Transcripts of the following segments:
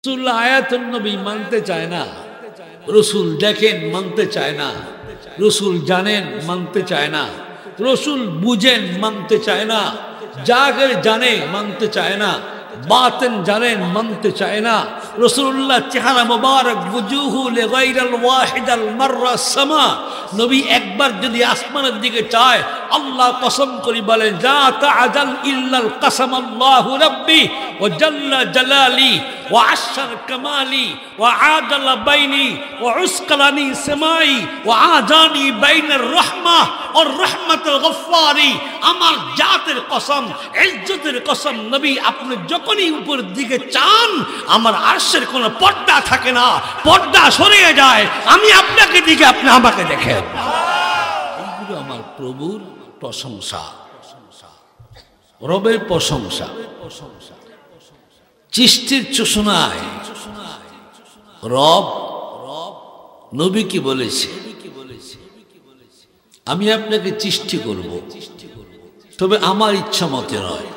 রসুল আয়াতুন নবী মানতে চায় না, রসুল দেখেন মানতে চায় না, রসুল জানেন মানতে চায় না, রসুল বুঝেন মানতে চায় না, জাগের জানে মানতে চায় না, বাতেন জানেন মানতে চায় না। রসুল্লাহ চেহারা মুবারক বুজুহু লিগাইরিল ওয়াহিদাল মাররা সামা, নবী একবার যদি আসমানের দিকে চায় আল্লাহ কসম করে বলেন লা তাআজাল ইল্লাল কাসামাল্লাহু রাব্বি ওয়া জাল্লা জালালি ওয়া আশার কামালি ওয়া আদালা বাইনি ওয়া উসকালানি সামাই ওয়া আজানি বাইনার রাহমা ওয়ার রাহমাতুল গফফারি। আমার জাতের কসম, ইজ্জতের কসম, নবী আপনি যখনই উপর দিকে চান আমার আরশের কোনো পর্দা থাকে না, পর্দা সরিয়ে যায়, আমি আপনাকে দিকে আপনি আমাকে দেখেন। এইগুলো আমার প্রভুর প্রশংসা, রবের প্রশংসা। চিশতির চোষণায় রব নবী কি বলেছে, আমি আপনাকে চিষ্টি করব, তবে আমার ইচ্ছা মতে নয়,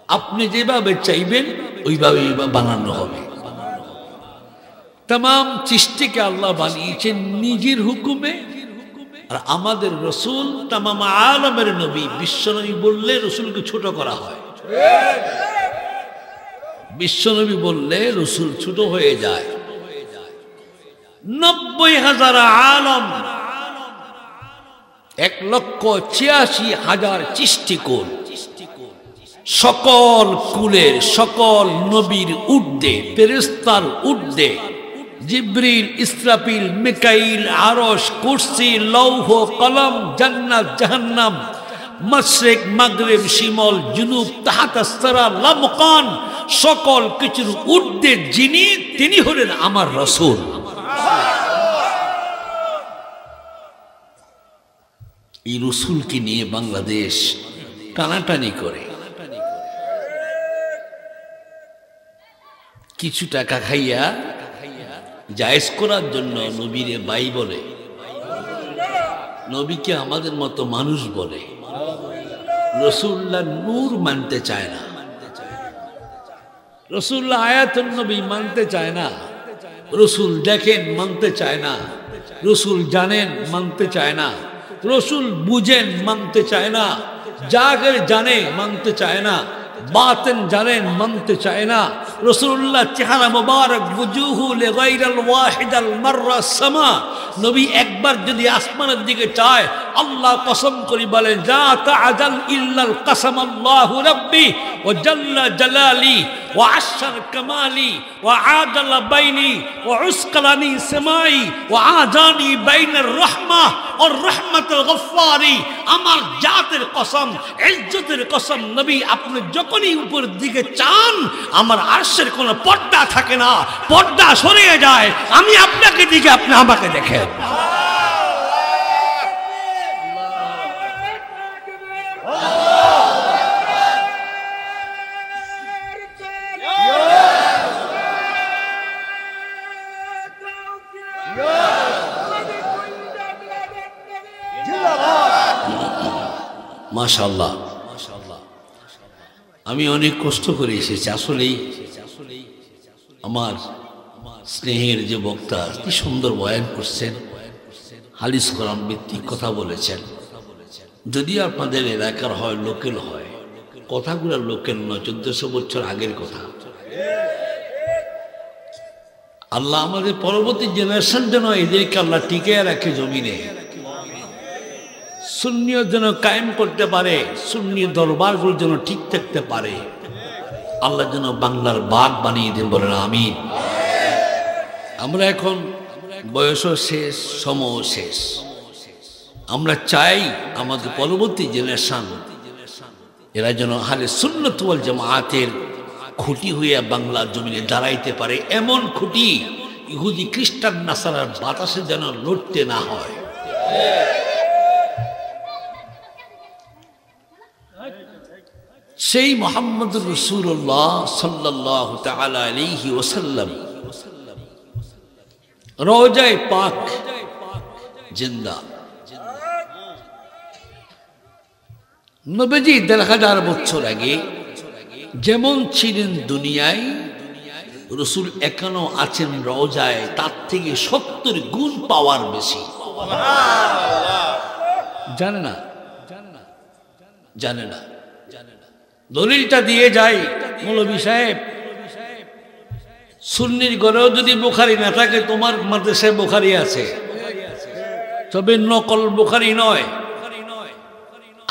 আপনি যেভাবে চাইবেন ওইভাবে বানানো হবে। तमाम চিষ্টিকে আল্লাহ বানিয়েছেন নিজের হুকুমে। আর আমাদের রসুল तमाम আলমের নবী, বিশ্বনবী বললে রসুলকে ছোট করা হয়, বিশ্বনবী বললে রসুল ছোট হয়ে যায়। ৯০,০০০ আলম, ১,৮৬,০০০ চিষ্টিকুল, সকল কুলের সকল নবীর ঊর্ধ্বে, ফেরেশতার ঊর্ধ্বে জিবরিল, ইসরাফিল, মিকাইল, আরশ, কুরসি, লৌহ, কলম, জান্নাত, জাহান্নাম, মাশরিক, মাগরিব, শিমল, জুনুব, তাহাত, সারা, লামকান, সকল কিছুর ঊর্ধ্বে যিনি, তিনি হলেন আমার রাসূল। এই রাসূলকে নিয়ে বাংলাদেশ টানাটানি করে, কিছু টাকা খাইয়া জায়েজ করার জন্য নবীরে বাই বলে, নবীকে আমাদের মতো মানুষ বলে। রাসূলুল্লাহ নূর মানতে চায় না, রাসূলুল্লাহ আয়াতুন নবী মানতে চায় না, রাসূল দেখেন মানতে চায় না, রাসূল জানেন মানতে চায় না, রাসূল বুঝেন মানতে চায় না, জাগের জানে মানতে চায় না, বাতেন জানেন মানতে চায় না। রসুল্লাহ চেহারা মুবারক বুজুহু লিগাইরিল ওয়াহিদাল মাররা সামা, নবী একবার যদি আসমানের দিকে চায় আল্লাহ কসম করে বলেন লা তাআজাল ইল্লাল কাসামাল্লাহু রাব্বি ওয়া জাল্লা জালালি ওয়া আশার কামালি ওয়া আদালা বাইনি ওয়া উসকালানি সামাই ওয়া আজানি বাইনার রাহমা ওয়ার রাহমাতুল গফফারি। আমার জাতের কসম, ইজ্জতের কসম, নবী আপনি যখনই উপর দিকে চান আমার আরশের কোনো পর্দা থাকে না, পর্দা সরিয়ে যায়, আমি আপনাকে দিকে আপনি আমাকে দেখেন। মাশাআল্লাহ, আমি অনেক কষ্ট করে এসেছি। আসলেই আমার স্নেহের যে বক্তা কি সুন্দর বয়ান করছেন, হাদিস কোরআন ভিত্তিক কথা বলেছেন। যদি আপনাদের এলাকার হয়, লোকেল হয়, কথাগুলো লোকেল নয়, ১৪০০ বছর আগের কথা। আল্লাহ আমাদের পরবর্তী জেনারেশন যেন এদেরকে আল্লাহ টিকে রাখে জমিনে, সুন্নিয়ত যেন কায়েম করতে পারে, সুন্নি দরবারগুলো যেন ঠিক থাকতে পারে, আল্লাহ যেন বাংলার বাগ বানিয়ে দেন, বলেন আমিন। আমরা এখন বয়সও শেষ, সময়ও শেষ, আমরা চাই আমাদের পরবর্তী জেনারেশন এরা যেন আহলে সুন্নাত ওয়াল জামাআতের খুঁটি হইয়া বাংলা জমিনে দাঁড়াইতে পারে, এমন খুঁটি ইহুদি খ্রিস্টান নাসারার বাতাসে যেন লড়তে না হয়। সেই মুহাম্মদুর রাসূলুল্লাহ সাল্লাল্লাহু তাআলা আলাইহি ওয়াসাল্লাম রওজায়ে পাক জিন্দা, নবীজি ১,৫০০ বছর আগে যেমন ছিলেন দুনিয়ায় রসুল এখনো আছেন রওজায়, তার থেকে 70 গুণ পাওয়ার বেশি। জানে না, জানে না। দলিলটা দিয়ে যায় মৌলভী সাহেব, সুন্নির ঘরেও যদি বুখারী না থাকে, তোমার মাদ্রাসায় বুখারী আছে, তবে নকল বুখারী নয়।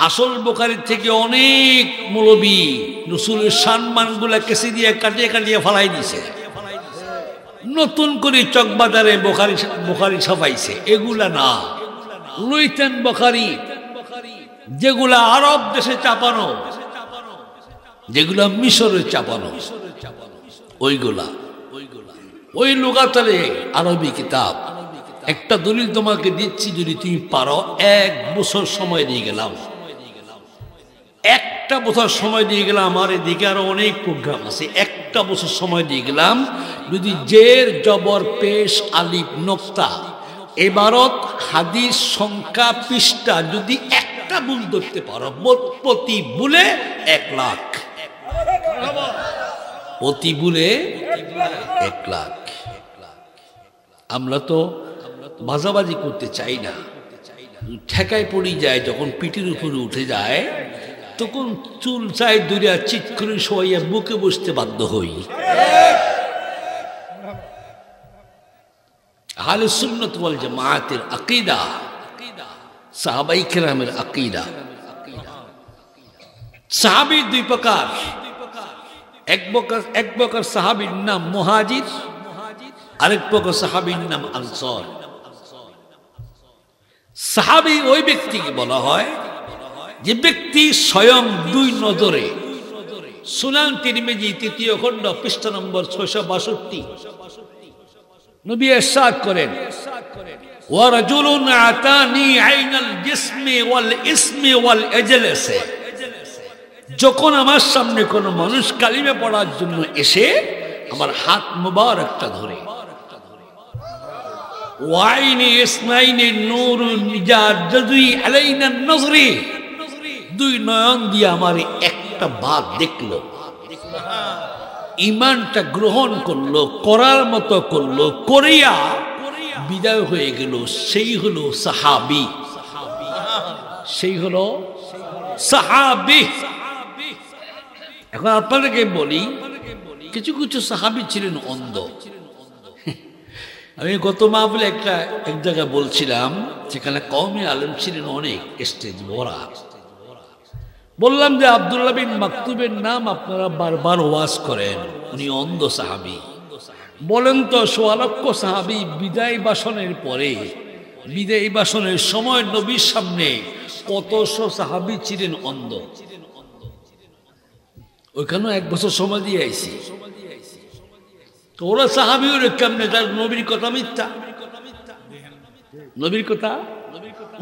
আসল বুখারীর থেকে অনেক মৌলভী রসুলের সম্মানগুলা কেসি দিয়ে কাটিয়ে কাটিয়ে ফালাই দিছে, নতুন করে চকবাজারে বুখারী ছাপাইছে। এগুলা না, লইতেন বুখারী যেগুলা আরব দেশে চাপানো, যেগুলা মিশরে চাপানো, ওইগুলা ওই লুগাতারে আরবি কিতাব। একটা দলিল তোমাকে দিচ্ছি, যদি তুমি পারো, 1 বছর সময় দিয়ে গেলাম, 1টা বছর সময় দিয়ে গেলাম। আমার এদিকে আরো অনেক প্রোগ্রাম আছে, 1টা বছর সময় দিয়ে গেলাম। যদি জের জবর পেশ আলিফ নোক্তা এবারত হাদিস সংখ্যা পৃষ্ঠা যদি একটা ভুল ধরতে পারো, প্রতি ভুলে 1 লাখ, প্রতি ভুলে 1 লাখ। আমরা তো বাজাবাজি করতে চাই না, ঠেকায় পড়ে যায়। যখন পিঠের উপরে উঠে যায়, তখন চুল চাই দূরে চিৎ করে শোয়াইয়া বুকে বসতে বাধ্য হই। আহলে সুন্নাত ওয়াল জামাতের আকীদা, সাহাবায়ে কেরামের আকীদা। সাহাবী 2 প্রকার, এক প্রকার সাহাবীর নাম মুহাজির, আরেক প্রকার সাহাবীর নাম আনসার। সাহাবী ওই ব্যক্তিকে বলা হয় যে ব্যক্তি স্বয়ং 2 নজরে, সুনান তিরমিজি 3য় খণ্ড পৃষ্ঠা নম্বর 662, নবী ইরশাদ করেন, ওয়া রাজুলুন আতানি আইনাল জিসমি ওয়াল ইসমি ওয়াল ইজলিসি। যখন আমার সামনে কোনো মানুষ কালিমা পড়ার জন্য এসে আমার হাত মুবারকটা ধরে, ওয়াইনি ইসনাইনি নূরুন জাদুই আলাইনা নজরি, 2 নয়ন দিয়ে আমার একটা বাদ দেখলো, ঈমানটা গ্রহণ করলো, করার মতো করলো, করিয়া বিদায় হয়ে গেল, সেই হলো সাহাবী, সেই হলো সাহাবী। এখন আপনাদেরকে বলি, কিছু কিছু সাহাবী ছিলেন অন্ধ। আমি গত মাহফিলে এক জায়গায় বলছিলাম, সেখানে কওমি আলেম ছিলেন অনেক, স্টেজ ভরা। বললাম যে আব্দুল্লাহ বিন মাকতুবের নাম আপনারা বারবার ওয়াজ করেন, উনি অন্ধ সাহাবী। বলেন তো 1.25 লক্ষ সাহাবী বিদায় ভাষণের পরে, বিদায় ভাষণের সময় নবীর সামনে কতশো সাহাবী ছিলেন অন্ধ? ওইখানেও 1 বছর সময় দিয়ে আইছি। তো ওরা সাহাবী ওর কেমনে? তার নবীর কথা মিথ্যা, নবীর কথা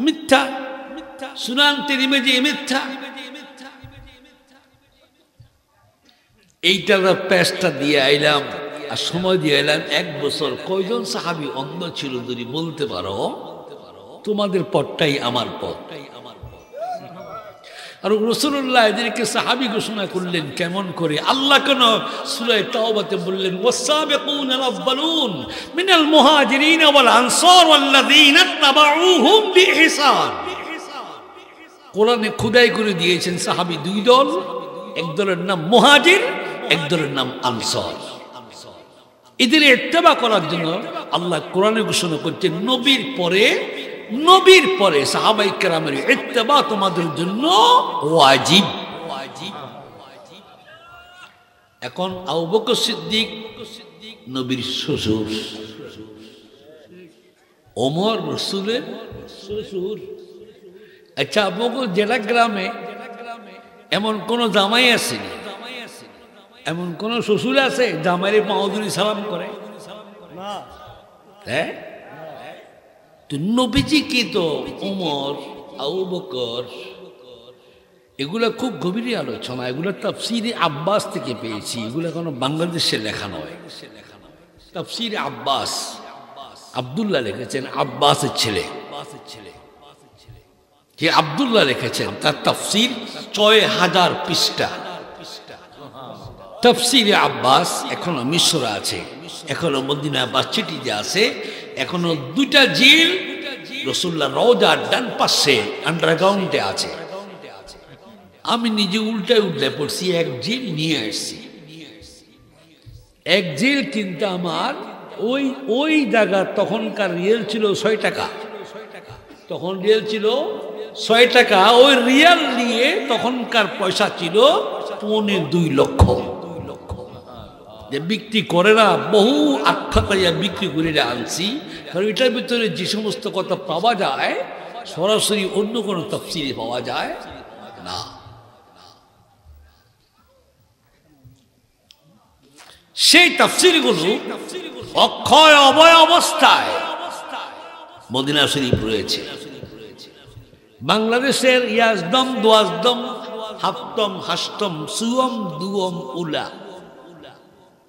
মিথ্যা, সুনান তিরমিজি মিথ্যা। এইটা পেশটা দিয়ে আইলাম আর সময় দিয়ে আইলাম 1 বছর। কয়জন সাহাবী অন্ধ ছিল যদি বলতে পারো, তোমাদের পথটাই আমার পথ। আর রাসূলুল্লাহ এদেরকে সাহাবী ঘোষণা করলেন কেমন করে? আল্লাহ কেন সূরা তাওবাতে বললেন, ওয়াসাবিকুনাল আউয়ালুন মিনাল মুহাজিরিন ওয়াল আনসার ওয়াল্লাযীনা তাবাউহুম বিইহসান। কোরআনে খোদাই করে দিয়েছেন সাহাবী 2 দল, এক দলের নাম মুহাজির, এক দলের নাম আনসার। এদের ইত্তেবা করার জন্য আল্লাহ কোরআনে ঘোষণা করছেন, নবীর পরে সাহাবায়ে কেরামের ইত্তেবা তোমাদের জন্য ওয়াজিব। এখন আবু বকর সিদ্দিক নবীর শ্বশুর, ওমর রাসূলের শ্বশুর। আচ্ছা, আবু বকর জেলা গ্রামে এমন কোন জামাই আছে, এমন কোন শ্বশুর আছে জামাইরে পাউদুরি সালাম করে? হ্যাঁ, তো নবীজিকে তো ওমর, আবু বকর, এগুলা খুব গভীর আলোচনা। এগুলো তাফসীরে আব্বাস থেকে পেয়েছি, এগুলো কোনো বাংলাদেশে লেখা নয়। তাফসীরে আব্বাস, আব্দুল্লাহ লিখেছেন, আব্বাসের ছেলে যে আব্দুল্লাহ লিখেছেন, তার তাফসীর 6000 পৃষ্ঠা। তাফসীরে আব্বাস এখনো মিশরে আছে, এখনো মদিনা ইউনিভার্সিটিতে আছে, এখনো দুইটা জিল রাসূলুল্লাহ রওজার ডান পাশে আন্ডারগ্রাউন্ডে আছে। আমি নিজে উল্টায় পড়ছি, এক জিল নিয়ে আসছি। এক জিল কিন্তু আমার ওই জায়গা তখনকার রিয়েল ছিল 6 টাকা, তখন রিয়েল ছিল 6 টাকা। ওই রিয়াল নিয়ে তখনকার পয়সা ছিল 2.25 লক্ষ। যে বিক্রি করে না, বহু আখ্যাতাইয়া বিক্রি করে আনছি, কারণ এটার ভিতরে যে সমস্ত কথা পাওয়া যায় সরাসরি অন্য কোনো তাফসীরে পাওয়া যায় না। সেই তাফসীরগুলো অক্ষয় অবয় অবস্থায় মদিনা শরীফ রয়েছে। বাংলাদেশের ইয়াজদম, দোয়াজদম, হাফতম, হাস্তম, সুয়ম, দুয়ম, উলা,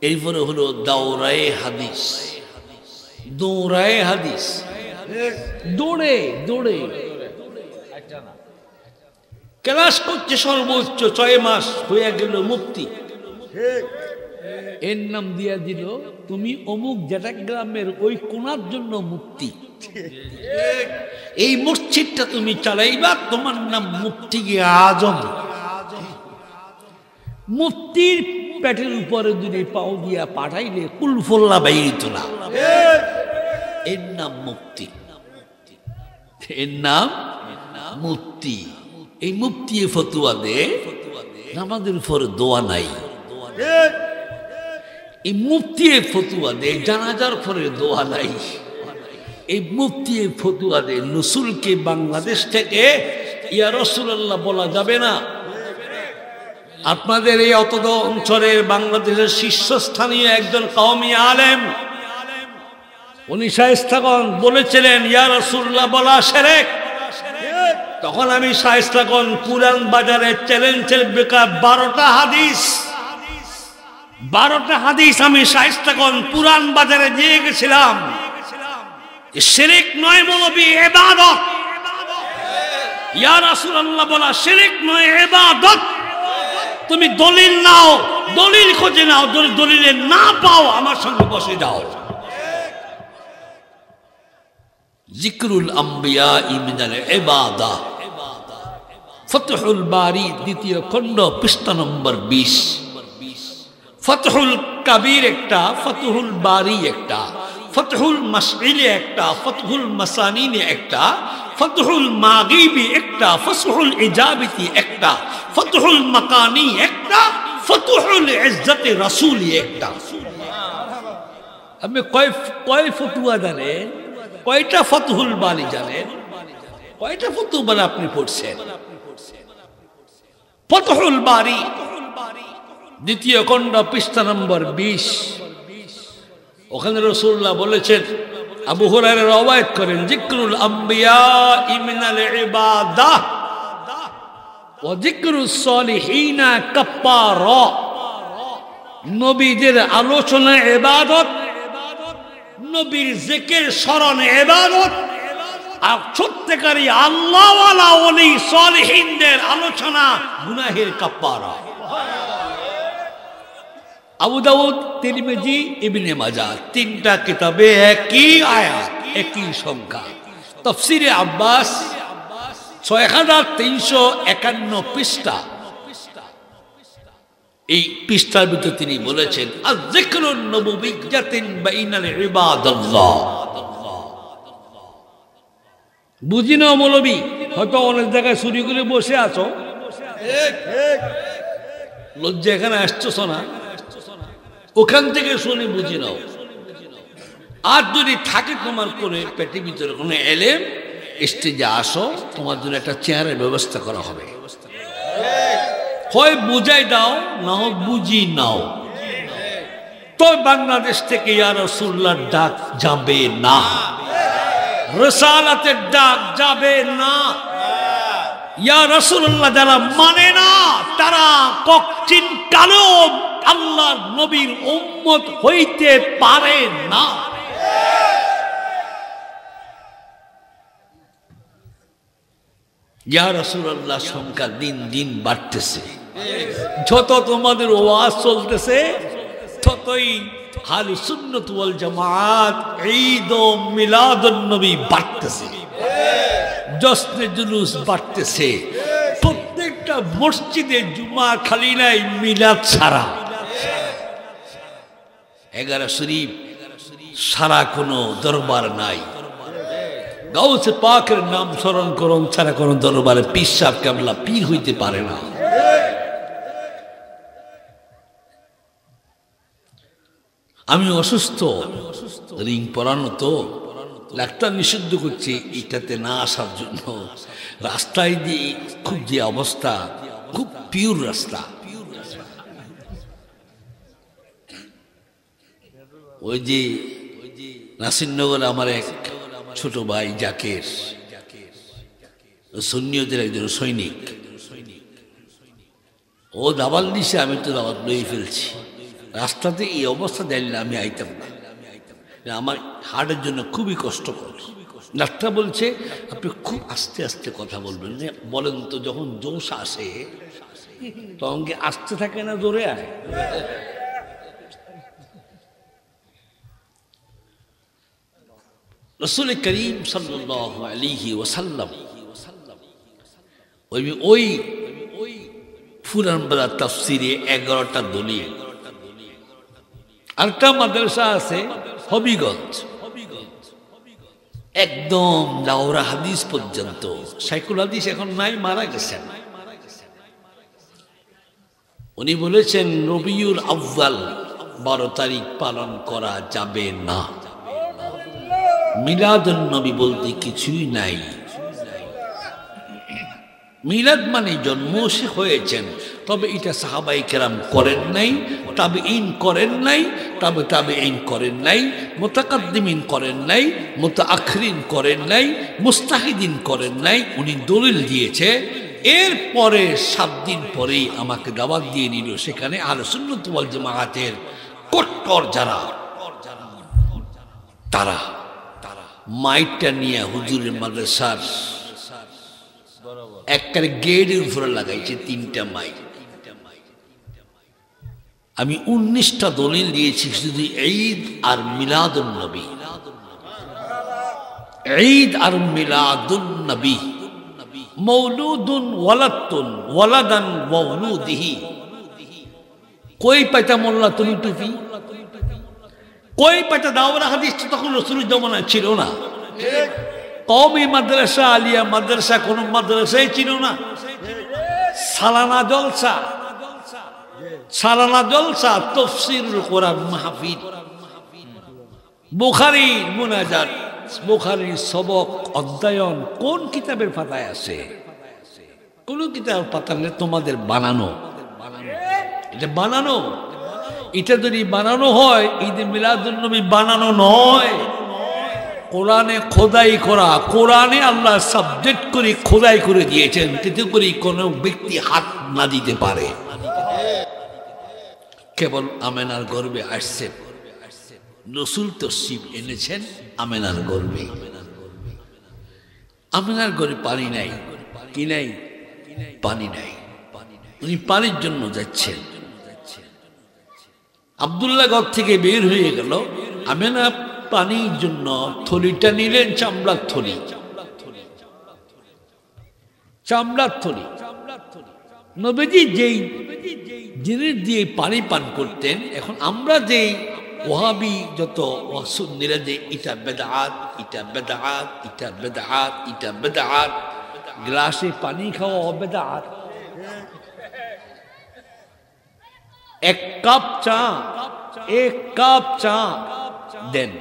এরপরে হলো দাওরায়ে হাদিস। দৌড়ায়ে হাদিস, দৌড়ে দৌড়ে ক্লাস করছে সর্বোচ্চ 6 মাস, হয়ে গেল মুফতি। এর নাম দিয়া দিল তুমি অমুক যেটা গ্রামের ওই কোনার জন্য মুফতি। এই মসজিদটা তুমি চালাইবা, তোমার নাম মুফতি আজম। মুফতির পেটের উপরে যদি পাও দিয়া পাঠাইলে কুলফল্লা বাইরিত না। এর নাম মুফতি, এর নাম মুফতি। এই মুফতি ফতুয়া দে, আমাদের উপরে দোয়া নাই। এই মুফতি ফতুয়া দে, জানাজার পরে দোয়া নাই। এই মুফতি ফতুয়া দে, রসুলকে বাংলাদেশ থেকে ইয়া রাসূলুল্লাহ বলা যাবে না। আপনাদের এই অতদ অঞ্চলের বাংলাদেশের শীর্ষস্থানীয় একজন কওমি আলেম, উনি শায়েস্তাগঞ্জ বলেছিলেন ইয়া রাসূলুল্লাহ বলা শিরক। তখন আমি শায়েস্তাগঞ্জ পুরান বাজারে চ্যালেঞ্জের বেকার 12টা হাদিস আমি শায়েস্তাগঞ্জ পুরান বাজারে দিয়ে গেছিলাম। শিরক নয় মৌলবী, ইবাদত। ইয়া রাসূলুল্লাহ বলা শিরক নয়, ইবাদত। তুমি দলিল নাও, দলিল খুঁজে নাও, দলিলে না পাও আমার সঙ্গে বসে যাও। জিকরুল আম্বিয়া মিনাল ইবাদাহ, ফতহুল বারী দ্বিতীয় খণ্ড পৃষ্ঠা নম্বর 20। ফতহুল কবির একটা, ফতহুল বারী একটা, ফতহুল মাসইলে একটা, ফতহুল মাসানিনে একটা, ফতহুল মাগিবি একটা, ফতহুল ইজাবতি একটা, ফতহুল মাকানি একটা, ফতহুল ইজ্জতে রাসূলি একটা। আপনি কয় ফতুয়া জানেন? কয়টা ফতহুল বারী জানেন? কয়টা ফতুয়া বারী আপনি পড়ছেন? ফতহুল বারী দ্বিতীয় খণ্ড পৃষ্ঠা নম্বর 20। ওখানে রাসূলুল্লাহ বলেছেন, আবু হুরায়রা রওয়ায়াত করেন, যিকরুল আম্বিয়া মিনাল ইবাদাহ ওয়া যিকরুস সালিহিনা কাফারা। নবীদের আলোচনা ইবাদত, নবীর জিকির স্মরণ ইবাদত, আর সত্যিকারী আল্লাহওয়ালা ওলি সালিহিনদের আলোচনা গুনাহের কাফারা। আবু দাউদ, তিরমিজি, ইবনে মাজাহ, 3টা কিতাবে একই আয়াত, একই সংখ্যা। তাফসীরে আব্বাস 6351 পৃষ্ঠা। এই পৃষ্ঠার ভিতরে তিনি বলেছেন, আয-যিকরুন নবুবিয়্যাতিন বাইনাল ইবাদাল্লাহ। বুঝি না মৌলবী, হয়তো অনেক জায়গায় চুরি করে বসে আছো, লজ্জা এখানে আসছো না, ওখান থেকে শুনে বুঝে নাও। আর যদি থাকে তোমার করে পেটের ভিতরে কোনো এলেম, স্টেজে আসো, তোমার জন্য একটা চেয়ারের ব্যবস্থা করা হবে। হয় বুঝাই দাও, না হোক বুঝি নাও। তো বাংলাদেশ থেকে ইয়া রাসূলুল্লাহর ডাক যাবে না, রিসালাতের ডাক যাবে না। ইয়া রাসূলুল্লাহ যারা মানে না, তারা কখনো কালো আল্লাহর নবীর উম্মত হইতে পারে না। ইয়া রাসূলুল্লাহ সংখ্যা দিন দিন বাড়তেছে। যত তোমাদের ওয়াজ চলতেছে ততই আহলে সুন্নাত ওয়াল জামাত ঈদ ও মিলাদুন নবী বাড়তেছে, জশ্নে জুলুস বাড়তেছে। প্রত্যেকটা মসজিদে জুমা খালি নাই মিলাদ ছাড়া। 11 শরীফ সারা কোনো দরবার নাই। গাউসে পাকের নাম স্মরণ করুন ছাড়া কোনো দরবারে পীর সাহেব কেবলা পীর হইতে পারে না। আমি অসুস্থ, রিং পরানো তো ডাক্তার নিষিদ্ধ করছে এটাতে না আসার জন্য। রাস্তায় দিয়ে খুব যে অবস্থা, খুব পিওর রাস্তা। ওই যে নাসিরনগরে আমার এক ছোট ভাই জাকের, সুন্নিয়তের একজন সৈনিক, ও দাবাল দিছে, আমি তো দাবাত লয়ে ফেলছি। রাস্তাতে এই অবস্থা দেখলে আমি আইতাম না, আমার হার্টের জন্য খুবই কষ্টকর। ডাক্তার বলছে আপনি খুব আস্তে আস্তে কথা বলবেন। বলেন তো যখন জোশ আসে তখন কি আস্তে থাকে না জোরে আয়? রাসূল করিম সাল্লাল্লাহু আলাইহি ওয়াসাল্লাম ওই ফুরান বাজার তাফসিরে 11টা দলিল। আরেকটা মাদ্রাসা আছে হবিগঞ্জ, একদম লাউরা হাদিস পর্যন্ত। শাইখুল হাদিস এখন নাই, মারা গেছেন। উনি বলেছেন রবিউল আউয়াল 12 তারিখ পালন করা যাবে না। মিলাদুন নবী বলতে কিছুই নাই। মিলাদ মানে জন্ম সে হয়েছেন, তবে এটা সাহাবাই কেরাম করেন নাই, তাবেঈন করেন নাই, তাবেঈন করেন নাই, মুতাকাদ্দিমিন করেন নাই, মুতাআখিরিন করেন নাই, মুস্তাহিদিন করেন নাই। উনি দলিল দিয়েছে। এরপরে 7 দিন পরেই আমাকে দাওয়াত দিয়ে নিল। সেখানে আহলে সুন্নাত ওয়াল জামাতের কট্টর যারা, তারা মাইকটা নিয়ে হুজুরের মাদ্রাসার একবারে গেটের উপরে লাগাইছে 3টা মাইক। আমি 19টা দলিল দিয়েছি শুধু ঈদ আর মিলাদুন নবী, ঈদ আর মিলাদুন নবী। মৌলুদুন ওয়ালাদুন ওয়ালাদান মৌলুদিহি। কই পাইতা মোল্লা তুমি টুপি, কই পাইতা দাওরা হাদিস তো তখন রাসূলের জামানায় ছিল না। কওমি মাদ্রাসা, আলিয়া মাদ্রাসা কোন মাদ্রাসায় ছিল না। সালানা জলসা, তাফসীরুল কোরআন মাহফিল, বুখারী মুনাজাত, বুখারী সবক অধ্যয়ন কোন কিতাবের পাতায় আছে? কোন কিতাবের পাতা নেই, তোমাদের বানানো। এটা বানানো। এটা যদি বানানো হয়, ঈদ মিলাদুন নবী বানানো নয়, কোরআনে খোদাই করা। কোরআনে আল্লাহ সাবজেক্ট করে খোদাই করে দিয়েছেন, তেতে করে কোনো ব্যক্তি হাত না দিতে পারে। কেবল আমেনার গর্বে আসছেন, রাসূল তশরীফ এনেছেন আমেনার গর্বে। আমেনার গর্বে পানি নাই, কি নাই? পানি নাই। উনি পানির জন্য যাচ্ছেন। আব্দুল্লাহ ঘর থেকে বের হয়ে গেল, আমেনা পানির জন্য থলিটা নিলেন, চামড়ার থলি। নবীজি যেই জিনিস দিয়ে পানি পান করতেন, এখন আমরা যেই ওয়াহাবি যত সুন্নিরা যে এটা বেদাত, এটা বেদাত, এটা বেদাত, এটা বেদাত, গ্লাসে পানি খাওয়া বেদাত। 1 কাপ চা দেন,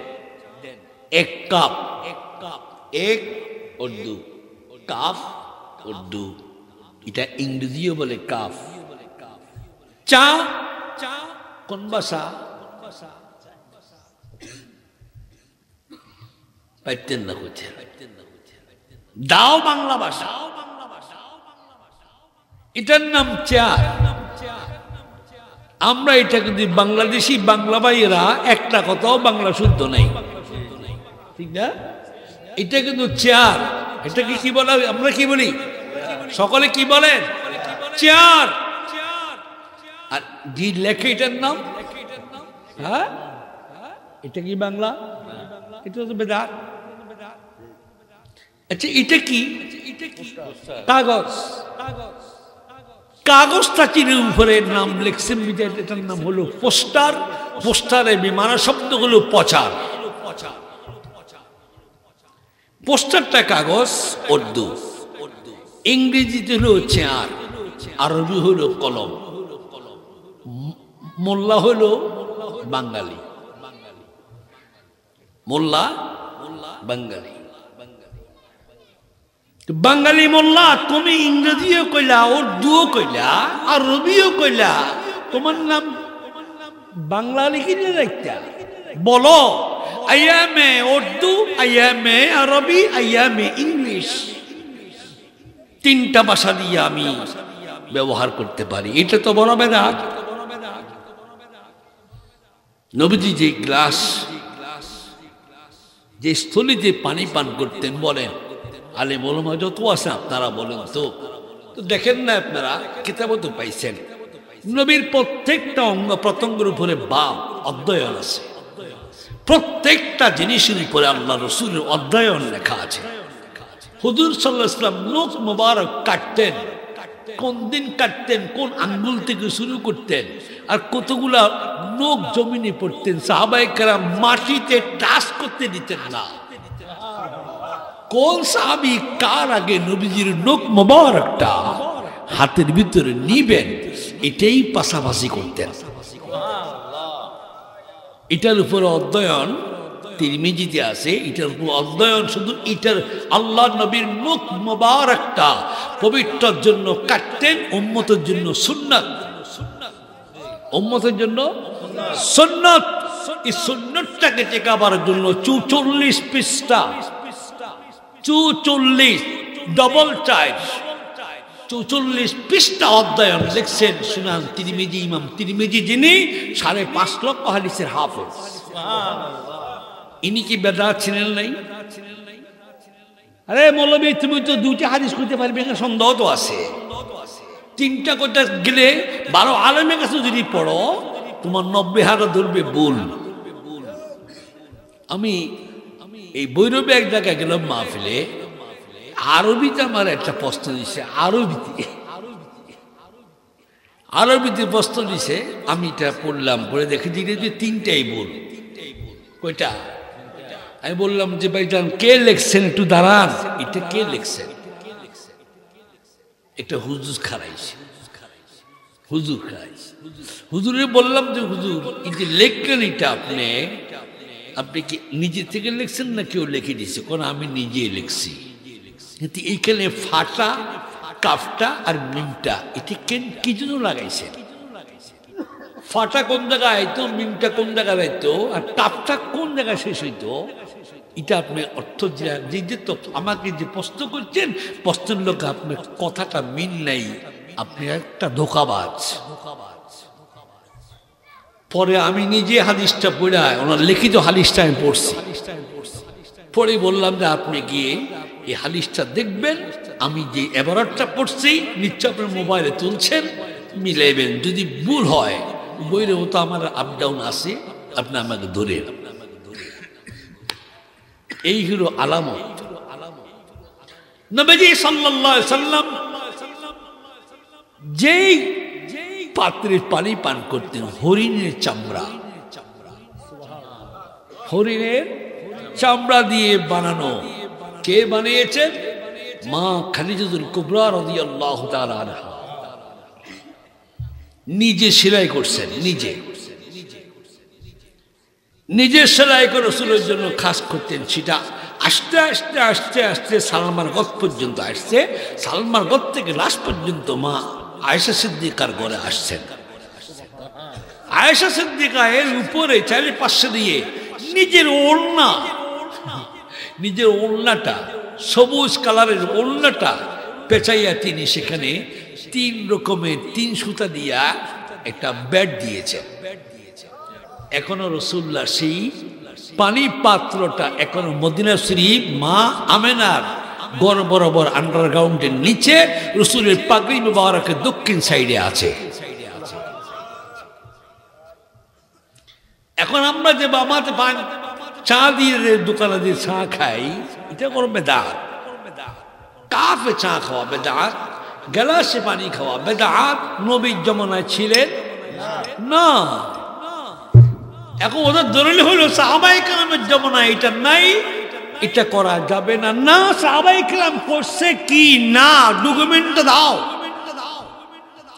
1 কাপ, 1 উর্দু, কাফ উর্দু, এটা ইংরেজিও বলে কাফ। চা কোন ভাষা? পাইতেন না হচ্ছে, দাও বাংলা ভাষা। এটার নাম চা। আমরা এটা কিন্তু বাংলাদেশি বাংলা ভাইয়েরা একটা কথাও বাংলা শুদ্ধ নাই, ঠিক না? এটা কিন্তু চেয়ার। এটাকে কি বলা? আমরা কি বলি? সকলে কি বলেন? চেয়ার। আর যে লেখে এটার নাম, হ্যাঁ এটা কি বাংলা? এটা তো বেদাত। আচ্ছা এটা কি? কাগজ। কাগজটা চিনের উপরে নাম লিখছেন, এটার নাম হলো পোস্টার। পোস্টারে বিমানা শব্দ হলো প্রচার। পোস্টারটা কাগজ, উর্দু। ইংরেজিতে হলো চেয়ার, আরবি হলো কলম। মোল্লা হলো বাঙালি, মোল্লা বাঙালি। বাঙালি মোল্লা, তুমি ইংরেজিও কইলা, উর্দুও কইলা, আরবিও কইলা, তোমার নাম বাংলা লিখে রাখতা। বলো আইয়ামে উর্দু, আইয়ামে আরবি, আইয়ামে ইংলিশ, তিনটা ভাষা দিয়ে আমি ব্যবহার করতে পারি। এটা তো বড় বেদাত। নবীজি যে গ্লাস, যে স্থলিতে পানি পান করতেন, বলেন আলে মোলামা যত আছে আপনারা বলেন তো দেখেন না, আপনারা কিতাবও তো পাইছেন, নবীর প্রত্যেকটা অঙ্গ প্রত্যঙ্গের উপরে বাপ অধ্যয়ন আছে। প্রত্যেকটা জিনিসের উপরে আল্লাহ রসুলের অধ্যয়ন লেখা আছে। হুজুর সাল্লাল্লাহু আলাইহি ওয়াসাল্লাম নখ মোবারক কাটতেন, কোন দিন কাটতেন, কোন আঙ্গুল থেকে শুরু করতেন, আর কতগুলা নখ জমিনে পড়তেন। সাহাবায়ে কেরাম মাটিতে টাচ করতে দিতেন না। কোন সাহাবী কার আগে নবীজির নখ মোবারকটা হাতের ভিতরে নিবেন, এটাই পাশাপাশি করতেন। এটার উপরে অধ্যয়ন তিরমিজিতে আছে। এটার উপর অধ্যয়ন শুধু এটার আল্লাহ নবীর মুখ মোবারকটা পবিত্রের জন্য কাটতেন, উম্মতের জন্য সুন্নাত, উম্মতের জন্য সুন্নাত। এই সুন্নাতটাকে টেকাবার জন্য 44 পৃষ্ঠা, 44 ডবল টাইপ 44 পৃষ্ঠা অধ্যয়ন লিখছেন সুনান তিরমিজি। ইমাম তিরমিজি যিনি 5.5 লক্ষ হাদিসের হাফেজ, ইনি কি বেদাত ছিলেন নাই? আরে মৌলবী, তুমি তো 2টি হাদিস করতে পারবে না, সন্দেহ তো আছে। 3টা করতে গেলে 12 আলেমের কাছে যদি পড়ো, তোমার 90 হাজার ধরবে ভুল। আমি এই বৈরবে এক জায়গায় গেলাম মাহফিলে, আরবিতে আমার একটা প্রশ্ন দিছে, আরবিতে প্রশ্ন দিছে। আমি এটা পড়লাম, পড়ে দেখে দিলে যে 3টাই ভুল। কয়টা? আমি বললাম যে ভাইজান কে লিখছেন, একটু দাঁড়ান, এটা কে লিখছেন? একটা হুজুর খারাইছে, হুজুর খারাইছে। হুজুরে বললাম যে হুজুর, এই যে লেখলেন এটা আপনি কি নিজে থেকে লিখছেন না কেউ লিখে দিয়েছে? কোন আমি নিজেই লিখছি। কিন্তু এইখানে ফাটা, কাফটা আর মিমটা, এটা কি জন্য লাগাইছে? ফাটা কোন জায়গায় আইতো, মিমটা কোন জায়গায় আইতো, আর কাফটা কোন জায়গায় শেষ হইতো? এটা আপনি অর্থ যে তো আমাকে যে প্রশ্ন করছেন, প্রশ্নের লোক আপনার কথাটা মিল নাই, আপনি একটা ধোঁকাবাজ। পরে আমি নিজে হাদিসটা পড়ে, ওনার লিখিত হাদিসটা আমি পড়ছি, পরে বললাম যে আপনি গিয়ে এই হাদিসটা দেখবেন, আমি যে এবারটা পড়ছি নিশ্চয় আপনার মোবাইলে তুলছেন, মিলাইবেন। যদি ভুল হয়, বইরে তো আমার আপ ডাউন আছে, আপনি আমাকে ধরেন। এই হলো আলামত। নবীজি সাল্লাল্লাহু আলাইহি সাল্লাম যেই পাত্রে পানি পান করতেন, হরিণের চামড়া, হরিণের চামড়া দিয়ে বানানো। কে বানিয়েছেন? মা খাদিজাতুল কুবরা রাদিয়াল্লাহু তাআলা আনহা নিজে সেলাই করছেন, নিজে সেলাই করে রাসূলের জন্য খাস করতেন। সেটা আস্তে আস্তে আস্তে আস্তে সালমান গদ পর্যন্ত আসছে। সালমান গদ থেকে লাস্ট পর্যন্ত মা আয়েশা সিদ্দিকার ঘরে আসছেন। আয়েশা সিদ্দিকা এর উপরে 4-5 দিয়ে নিজের ওড়নাটা সবুজ কালারের ওড়নাটা পেঁচাইয়া তিনি সেখানে 3 রকমের 3 সুতা দিয়া একটা বেড দিয়েছেন। এখনো রাসূলুল্লাহ সেই পানি পাত্রটা এখনো মদিনা শরীফ মা আমেনার ঘর বরাবর আন্ডারগ্রাউন্ডের নিচে রাসূলের পাগড়ি মুবারকের দক্ষিণ সাইডে আছে। এখন আমরা যে বামাতে পান চা দিয়ে দোকানে দিয়ে চা খাই, এটা কোনো বেদাত। কাপে চা খাওয়া বেদাত, গ্লাসে পানি খাওয়া বেদাত। নবীর জমানায় ছিলেন না। এখন ওদের দলিল হলো সাহাবায়ে কেরামের জমানায় এটা নাই, এটা করা যাবে না। না, সাহাবায়ে কেরাম করছে কি না, ডকুমেন্ট দাও।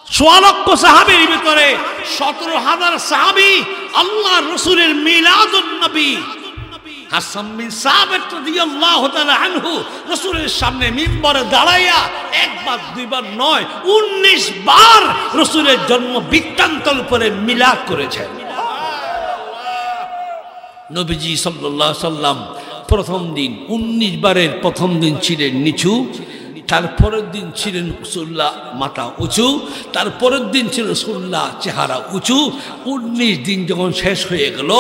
১৬ লক্ষ সাহাবীর ভিতরে ১৭,০০০ সাহাবী আল্লাহ রাসূলের মিলাদুন নবী হাসান বিন সাবিত রাদিয়াল্লাহু তাআলা আনহু রাসূলের সামনে মিম্বরে দাঁড়াইয়া একবার দুইবার নয় ১৯ বার রাসূলের জন্ম বৃত্তান্তের উপরে মিলাদ করেছেন। নবীজি সাল্লাল্লাহু আলাইহি সাল্লাম প্রথম দিন ১৯ বারের প্রথম দিন ছিলেন নিচু, তারপরের দিন ছিলেন রাসূলুল্লাহ মাথা উঁচু, তারপরের দিন ছিল রাসূলুল্লাহ চেহারা উঁচু। ১৯ দিন যখন শেষ হয়ে গেল,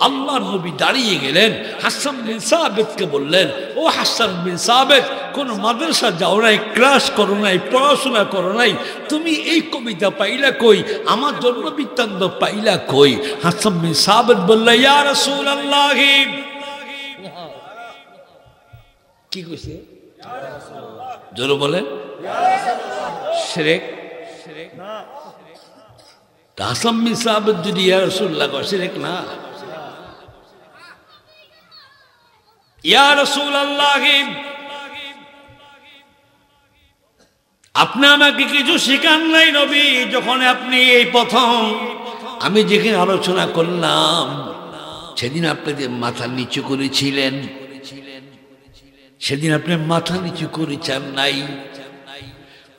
আল্লাহর নবী দাঁড়িয়ে গেলেন, হাসান বিন সাবিতকে বললেন, ও হাসান বিন সাবিত, কোন মাদ্রাসা যাও নাই, ক্লাস করো নাই, পড়াশোনা করো নাই, তুমি এই কবিতা পাইলা কই, আমার জন্ম বৃত্তান্ত পাইলা কই? হাসান বিন সাবিত বলল, ইয়া রাসূলুল্লাহ। কি কইছে? জোরে বলেন। শিরক? হাসান বিন সাবিত যদি ইয়া রাসূলুল্লাহ কয়, শিরক না? ইয়া রাসূলুল্লাহ, আপনি আমাকে কিছু শেখান নাই নবী। যখন আপনি এই প্রথম আমি যেখানে আলোচনা করলাম, সেদিন আপনি যে মাথা নিচু করেছিলেন, সেদিন আপনি মাথা নিচু করেছেন নাই।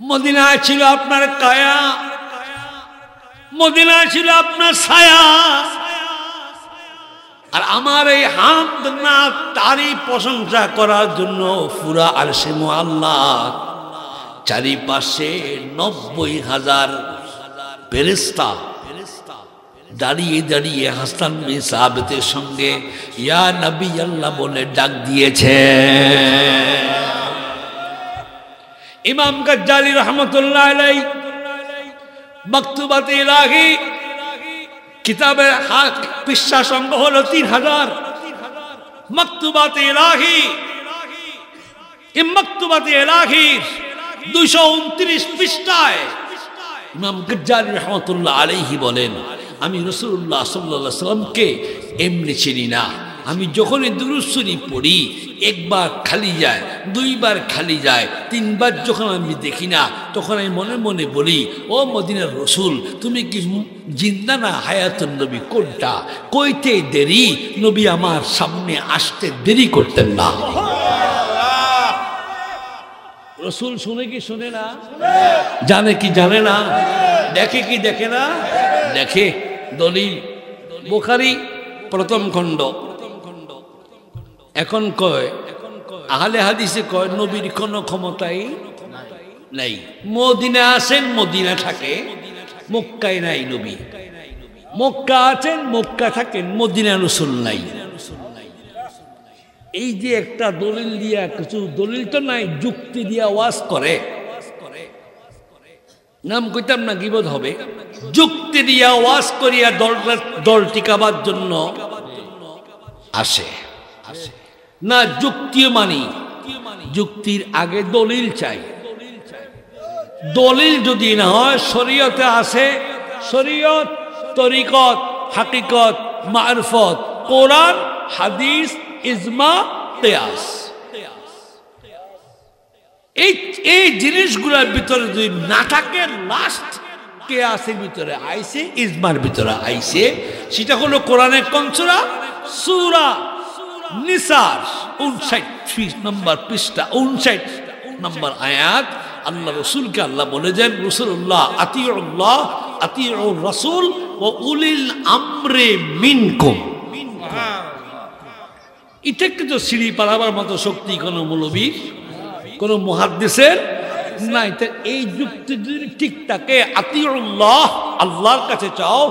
মদিনায় ছিল আপনার কায়া, মদিনায় ছিল আপনার ছায়া। আর আমার এই হাত না তারই প্রশংসা করার জন্য পুরা আরশে মুআল্লাহ চারিপাশে ৯০,০০০ ফেরেশতা দাঁড়িয়ে দাঁড়িয়ে হাসান বিন সাবিতের সঙ্গে ইয়া নবী আল্লাহ বলে ডাক দিয়েছে। ইমাম গাজ্জালী রহমতুল্লাহ আলাইহি মাকতুবাত ইলাহি কিতাবের পৃষ্ঠা সংখ্যা হলো ৩০০০। মাকতুবাত ইলাহি, এই মাকতুবাত ইলাহির ২২৯ পৃষ্ঠায় ইমাম গাজ্জালী রহমতুল্লাহ আলাইহি বলেন, আমি রাসূলুল্লাহ সাল্লাল্লাহু আলাইহি সাল্লামকে এমনি চিনি না। আমি যখনই দুরূদ শরীফ পড়ি, একবার খালি যায়, দুইবার খালি যায়, তিনবার যখন আমি দেখি না, তখন আমি মনে মনে বলি, ও মদিনার রাসূল, তুমি কি জিন্দা না হায়াতুন নবী? কোনটা? কইতে দেরি, নবী আমার সামনে আসতে দেরি করতেন না। রাসূল শুনে কি শুনে না? জানে কি জানে না? দেখে কি দেখে না? দেখে। দলিল বুখারী প্রথম খণ্ড। এখন কয় আহলে হাদিসে কয় নবীর কোনো ক্ষমতাই নাই। মদিনা আছেন, মদিনা থাকে, মক্কায় নাই নবী। মক্কা আছেন, মক্কা থাকেন, মদিনা রাসূল নাই। এই যে একটা দলিল দিয়া, কিছু দলিল তো নাই, যুক্তি দিয়া ওয়াজ করে, নাম কইতাম না গীবত হবে। যুক্তি দিয়া ওয়াজ করিয়া দল টিকাবার জন্য আসে না। যুক্তিও মানি, যুক্তির আগে দলিল চাই। দলিল যদি না হয়, শরীয়তে আছে, শরীয়ত, তরিকত, হাকিকত, মারফত, কোরআন, হাদিস, ইজমা, কিয়াস। এই জিনিসগুলোর ভিতরে যদি না থাকে, লাস্ট কিয়াসের ভিতরে আইছে, ইজমার ভিতরে আইছে, সেটা হলো কোরআনের কোন সূরা? সূরা নিসার 59 নম্বর পৃষ্ঠা, 59 নম্বর আয়াত। আল্লাহ রাসূলকে আল্লাহ বলেছেন, রাসূলুল্লাহ আতিউল্লাহ আতিউর রাসূল ওয়া উলিল আমরি মিনকুম। এটা কিন্তু সিঁড়ি পাড়াবার মতো শক্তি কোনো মৌলবী, কোন মুহাদ্দিসের নাই। এই যুক্তি যদি ঠিক থাকে, আতিউল্লাহ, আল্লাহর কাছে চাও,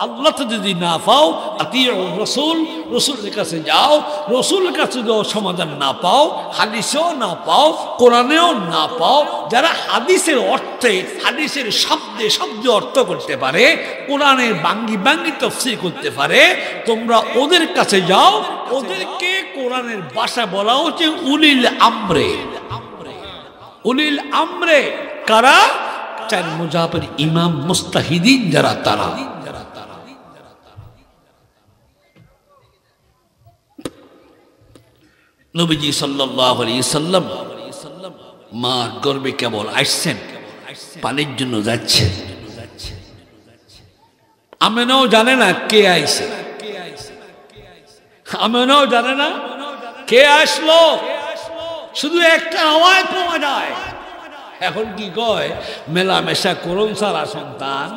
আল্লাহকে যদি না পাও আতিউর রাসূল, রাসূলের কাছে যাও। রাসূলের কাছে যদি সমাধান না পাও, হাদিসেও না পাও, কোরআনেও না পাও, যারা হাদিসের অর্থে, হাদিসের শব্দে শব্দে অর্থ করতে পারে, কোরআনের বাঙ্গি বাঙ্গি তাফসীর করতে পারে, তোমরা ওদের কাছে যাও। ওদেরকে কোরআনের ভাষা বলা হচ্ছে উলিল আমরে। উলিল আমরে কারা? চার মুজাহির ইমাম মুস্তাহিদিন যারা, তারা। নবীজি সাল্লাল্লাহু আলাইহি সাল্লাম মা গর্বে কেবল আসছেন, পানির জন্য যাচ্ছেন। আমেনাও জানে না কে আইছে, আমেনাও জানে না কে আসলো, শুধু একটা আওয়াজ পাওয়া যায়। এখন কি কয়, মেলামেশা করুন সারা সন্তান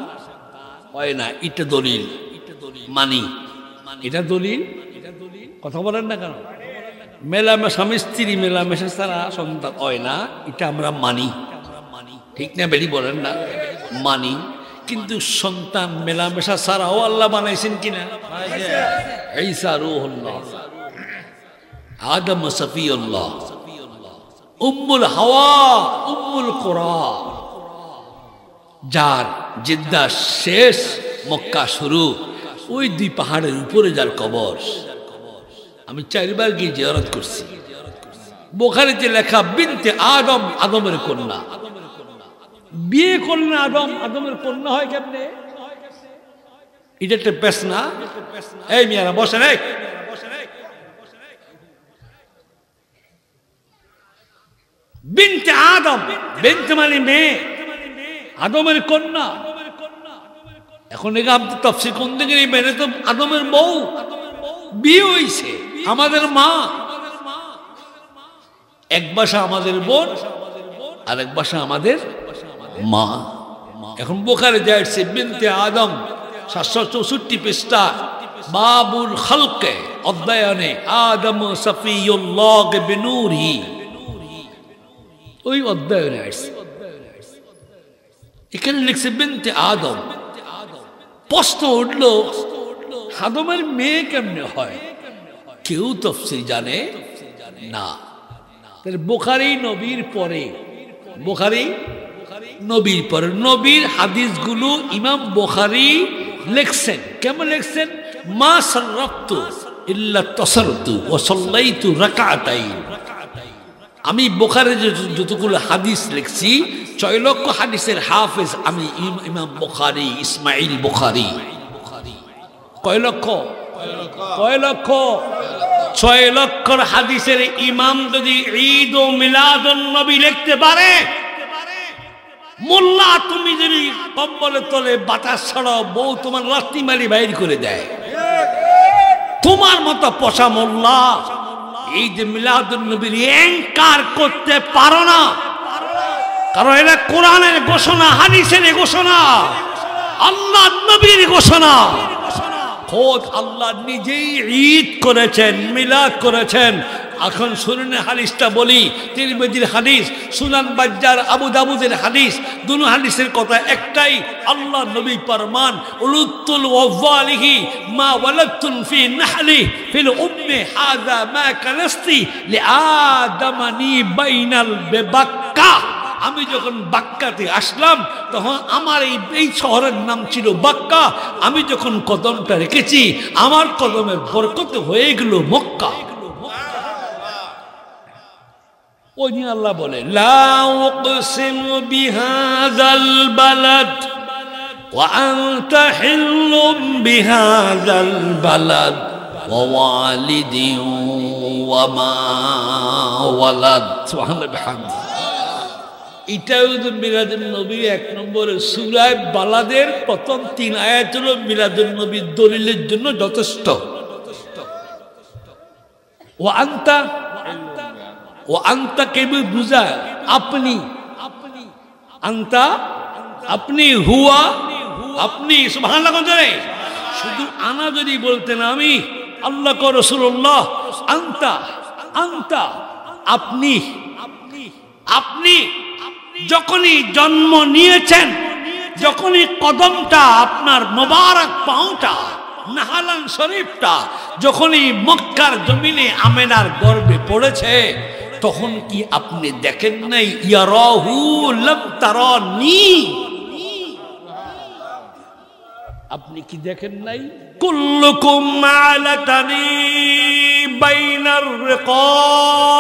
হয় না, এটা দলিল মানি, এটা দলিল। কথা বলেন না কেন? মেলামেশা, স্বামী স্ত্রী মেলামেশা ছাড়া সন্তান হয় না, এটা আমরা মানি, ঠিক না? বেরি বলেন না, মানি। কিন্তু সন্তান মেলামেশা ছাড়াও আল্লাহ বানাইছেন কিনা? ঈসা রূহুল্লাহ, আদম সফিউল্লাহ, উম্মুল হাওয়া, উম্মুল কুরা, যার জিদ্দা শেষ মক্কা শুরু, ওই দুই পাহাড়ের উপরে যার কবর। আমি 4 বার গিয়ে জিয়ারত করছি। বুখারীতে লেখা বিনতে আদম, আদমের কন্যা। বিয়ে করলেন আদম, আদমের কন্যা হয় কেমনে? এটা একটা প্রশ্ন। এই মিয়ারা বসেন, এই বিনতে আদম, বিনতে মানে মেয়ে, আদমের কন্যা। এখন এখানে আপনি তাফসীর কোন দিকে নেবেন? তো আদমের বউ, বিয়ে হইছে, আমাদের মা। এক ভাষা আমাদের বোন, আর এক ভাষা আমাদের মা। এখন বুখারী যাচ্ছে বিনতে আদম 764 পৃষ্ঠা, বাবুল খালকে অধ্যায়নে আদম সফিউল্লাহ বিনূরি, ওই অধ্যায়নে আসছে। এখানে লিখছে বিনতে আদম। প্রশ্ন উঠল, আদমের মেয়ে কেমনে হয়? কেউ তাফসীর জানে না। বুখারী নবীর পরে, বুখারী নবীর পরে, নবীর হাদিসগুলো ইমাম বুখারী লিখছেন। কেমন লিখছেন? মা সাররাতু ইল্লা তাসারতু ওয়া সাল্লাইতু রাকাতাইন। আমি বুখারীর যতগুলো হাদিস লিখছি, 6 লক্ষ হাদিসের হাফেজ আমি ইমাম বুখারী, ইসমাইল বুখারী। কয় লক্ষ? 6 লক্ষর হাদিসের ইমাম যদি ঈদ ও মিলাদুন নবী লিখতে পারে, মোল্লা তুমি যদি কম্বলের তলে বাতাস ছড়াও, বউ তোমার লাত্তি মারি বাইর করে দেয়। তোমার মতো পশা মোল্লা এই যে মিলাদুন নবীর এনকার করতে পারো না, কারণ এটা কোরআনের ঘোষণা, হাদিসের ঘোষণা, আল্লাহ নবীর ঘোষণা। খোদ আল্লাহ নিজেই ঈদ করেছেন, মিলাদ করেছেন। এখন শুনুন হাদিসটা বলি, তিরমিজির হাদিস, সুনান বাজ্জার, আবু দাউদের হাদিস, দুনো হাদিসের কথা একটাই। আল্লাহ নবী ফরমান, উলুতুল ওয়ালিহি মা ওয়ালাতুন ফি নাহলি ফিল উম্মি হাযা মা কালাস্তি লিআদামানি বাইনাল বিবাক্কা। আমি যখন বাক্কাতে আসলাম, তখন আমার এই শহরের নাম ছিল বাক্কা। আমি যখন কদমটা রেখেছি, আমার কদমের বরকত হয়ে গেল মক্কা। ওই আল্লাহ বলে, লা উকসিমু বিহাযাল বালাদ ওয়া আনতা হিল্লুম বিহাযাল বালাদ ওয়া ওয়ালিদিন ওয়া মা ওয়ালাদ। সুবহানাল্লাহ বিহামদি। এটাও মিলাদুন নবীর 1 নম্বরের সূরা বালাদের প্রথম 3 আয়াত হলো মিলাদুন নবীর দলিলের জন্য যথেষ্ট। ওয়া আনতা, ও আন্তা কেবল বুঝায় আপনি, আন্তা আপনি, হুয়া আপনি। সুবহানাল্লাহ। শুধু আনা যদি বলতেন আমি, আল্লাহ ক রাসূলুল্লাহ, আন্তা, আন্তা আপনি, আপনি যখনই জন্ম নিয়েছেন, যখনই কদমটা আপনার মোবারক পাউটা নাহালান শরীফটা যখনই মক্কার জমিনে আমেনার গর্ভে পড়েছে, তখন কি আপনি দেখেন নাই ইয়ারাহু লাম তারানি? আপনি কি দেখেন নাই? কুল্লুকুম আলাতানি বাইনার রিকাব